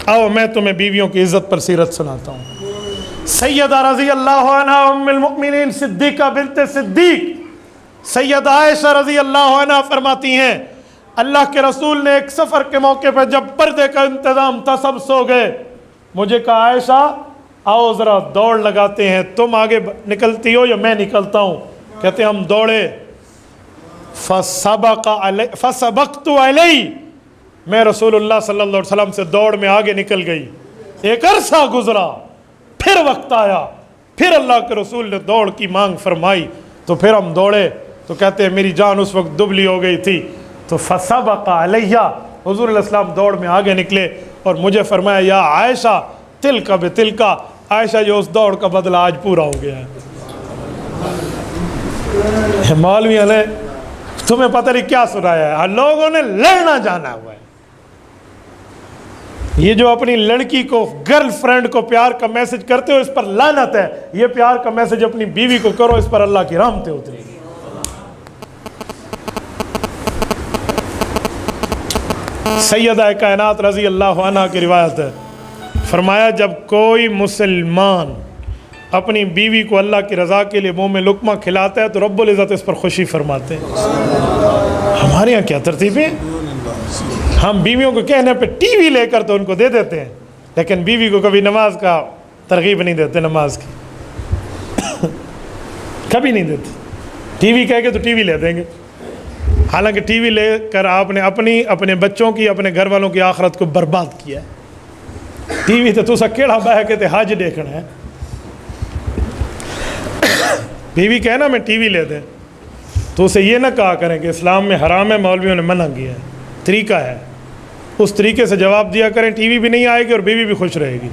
आओ मैं तुम्हें बीवियों की इज्जत पर सीरत सुनाता हूँ। सैयदा रज़ी अल्लाह अन्हा उम्मुल मुमिनीन सिद्दीक़ा बिन्त सिद्दीक़ सैयदा आयशा रज़ी अल्लाह अन्हा फरमाती हैं, अल्लाह के रसूल ने एक सफ़र के मौके पर जब पर्दे का इंतज़ाम था सब सो गए, मुझे कहा आयशा आओ ज़रा दौड़ लगाते हैं, तुम आगे निकलती हो या मैं निकलता हूँ? कहते हम दौड़े। फसबक़्तु अलैहि, मैं रसूलुल्लाह सल्लल्लाहु अलैहि वसल्लम से दौड़ में आगे निकल गई। एक अरसा गुजरा, फिर वक्त आया, फिर अल्लाह के रसूल ने दौड़ की मांग फरमाई तो फिर हम दौड़े। तो कहते हैं मेरी जान उस वक्त दुबली हो गई थी। तो फसबक़ा अलैहा, हुज़ूर अलैहिस्सलाम दौड़ में आगे निकले और मुझे फरमाया या आयशा तिलका बितिलका, आयशा जो उस दौड़ का बदला आज पूरा हो गया है। मौलवियों ने तुम्हें पता नहीं क्या सुनाया है, लोगों ने लड़ना जाना हुआ है। ये जो अपनी लड़की को गर्लफ्रेंड को प्यार का मैसेज करते हो इस पर लानत है, ये प्यार का मैसेज अपनी बीवी को करो, इस पर अल्लाह की रहमतें उतरेगी। सैयदा कायनात रज़ी अल्लाह अन्हा की रिवायत है, फरमाया जब कोई मुसलमान अपनी बीवी को अल्लाह की रज़ा के लिए मुंह में लुक़मा खिलाता है तो रब्बुल इज़्ज़त इस पर खुशी फरमाते हैं। हमारे यहाँ क्या तरतीब है, हम बीवियों को कहने पे टीवी लेकर तो उनको दे देते हैं, लेकिन बीवी को कभी नमाज का तरगीब नहीं देते, नमाज की कभी नहीं देते। टीवी कह के तो टीवी ले देंगे, हालांकि टीवी लेकर आपने अपने बच्चों की, अपने घर वालों की आखिरत को बर्बाद किया है। टीवी तो तुसा केड़ा बह के हज देखना है, बीवी कहना मैं टीवी ले दे तो उसे ये ना कहा करें कि इस्लाम में हराम है, मौलवियों ने मना किया है, तरीका है, उस तरीके से जवाब दिया करें, टीवी भी नहीं आएगी और बीवी भी खुश रहेगी।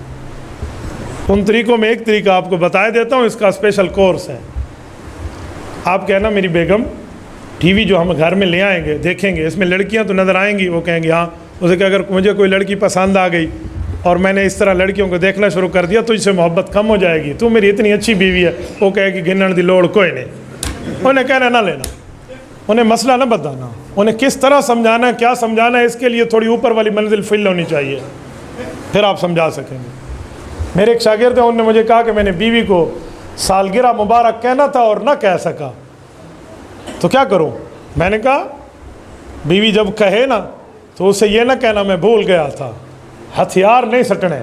उन तरीक़ों में एक तरीका आपको बताया देता हूँ, इसका स्पेशल कोर्स है। आप कहना मेरी बेगम टीवी जो हम घर में ले आएंगे देखेंगे इसमें लड़कियां तो नज़र आएंगी, वो कहेंगे हाँ। उसे कि अगर मुझे कोई लड़की पसंद आ गई और मैंने इस तरह लड़कियों को देखना शुरू कर दिया तो इससे मोहब्बत कम हो जाएगी, तू मेरी इतनी अच्छी बीवी है। वो कहेगी गिनने की लोड़ कोई नहीं, उन्हें कहना ना लेना, उन्हें मसला ना बताना, उन्हें किस तरह समझाना है, क्या समझाना है, इसके लिए थोड़ी ऊपर वाली मंजिल फिल होनी चाहिए, फिर आप समझा सकेंगे। मेरे एक शागिर्द हैं, उन्होंने मुझे कहा कि मैंने बीवी को सालगिरह मुबारक कहना था और ना कह सका, तो क्या करूं? मैंने कहा बीवी जब कहे ना तो उसे ये ना कहना मैं भूल गया था, हथियार नहीं सटने,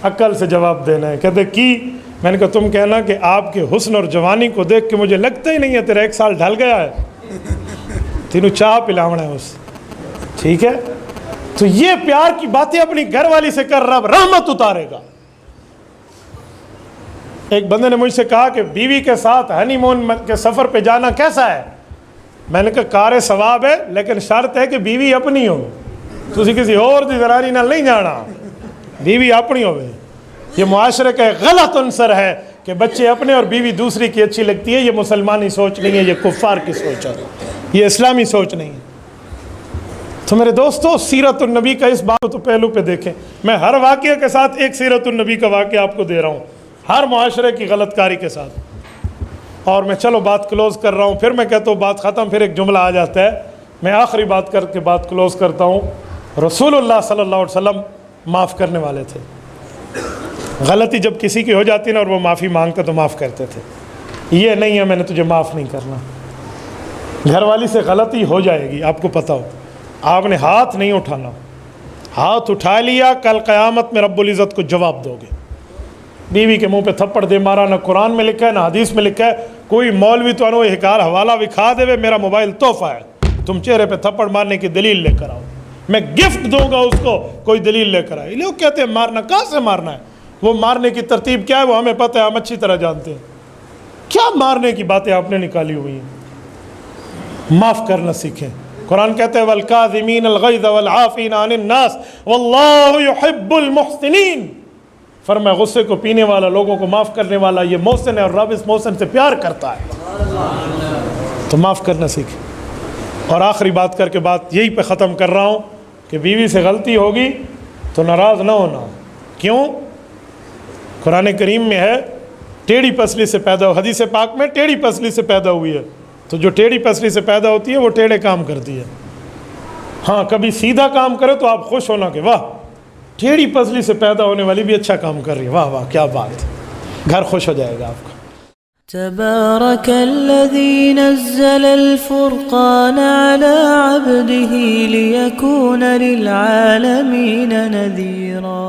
अक्ल से जवाब देना है। कहते कि मैंने कहा तुम कहना कि आपके हुस्न और जवानी को देख के मुझे लगता ही नहीं है तेरा 1 साल ढल गया है, तीनों चाह पिलावना है उस, ठीक है? तो ये प्यार की बातें अपनी घरवाली से कर, रब रहमत उतारेगा। एक बंदे ने मुझसे कहा कि बीवी के साथ हनीमून के सफ़र पे जाना कैसा है? मैंने कहा कार सवाब है, लेकिन शर्त है कि बीवी अपनी हो, तुसी किसी और दी जरारी नाल नहीं जाना, बीवी अपनी हो। ये मुआशरे का एक गलत अंसर है कि बच्चे अपने और बीवी दूसरी की अच्छी लगती है। ये मुसलमानी सोच नहीं है, ये कुफ़ार की सोच है, ये इस्लामी सोच नहीं है। तो मेरे दोस्तों सीरतुन नबी का इस बात तो पहलू पे देखें। मैं हर वाक़े के साथ एक सीरतुन नबी का वाक़या आपको दे रहा हूँ, हर मुआशरे की गलतकारी के साथ। और मैं चलो बात क्लोज़ कर रहा हूँ, फिर मैं कहता हूँ बात ख़त्म, फिर एक जुमला आ जाता है। मैं आखिरी बात करके बात क्लोज़ करता हूँ। रसूलुल्लाह सल्लल्लाहु अलैहि वसल्लम माफ़ करने वाले थे। गलती जब किसी की हो जाती ना और वो माफ़ी मांगते तो माफ़ करते थे। ये नहीं है मैंने तुझे माफ़ नहीं करना, घरवाली से गलती हो जाएगी, आपको पता हो, आपने हाथ नहीं उठाना, हाथ उठा लिया कल क़यामत में रब्बुल इज़्ज़त को जवाब दोगे। बीवी के मुंह पे थप्पड़ दे मारा, ना कुरान में लिखा है ना हदीस में लिखा है। कोई मौलवी तो अनो हिकार हवाला विखा देवे, मेरा मोबाइल तोहफा है, तुम चेहरे पे थप्पड़ मारने की दलील लेकर आओ, मैं गिफ्ट दूंगा उसको, कोई दलील लेकर आए। लोग कहते हैं मारना, कहाँ से मारना है? वो मारने की तरतीब क्या है वो हमें पता है, हम अच्छी तरह जानते हैं। क्या मारने की बातें आपने निकाली हुई हैं? माफ़ करना सीखें। कुरान कहते हैं वल-काज़िमीन अल-ग़ैज़ वल-आफ़ीना अनिन-नास वल्लाहु युहिब्बुल मुहसिनीन। फरमाया गुस्से को पीने वाला, लोगों को माफ़ करने वाला, ये मोहसिन है और रब इस मोहसिन से प्यार करता है। तो माफ़ करना सीखें। और आखिरी बात करके बात यहीं पे ख़त्म कर रहा हूँ कि बीवी से गलती होगी तो नाराज़ ना होना। क्यों? कुरान करीम में है टेढ़ी पसली से पैदा हो, हदीस पाक में टेढ़ी पसली से पैदा हुई है, तो जो टेढ़ी पसली से पैदा होती है वो टेढ़े काम करती है। हाँ, कभी सीधा काम करे तो आप खुश होना कि वाह टेढ़ी पसली से पैदा होने वाली भी अच्छा काम कर रही है। वाह वाह, क्या बात, घर खुश हो जाएगा आपका। तबारकल्लज़ी नज़्ज़लल फ़ुरक़ान अला अब्दिही लियकून लिलआलमीन नज़ीरा।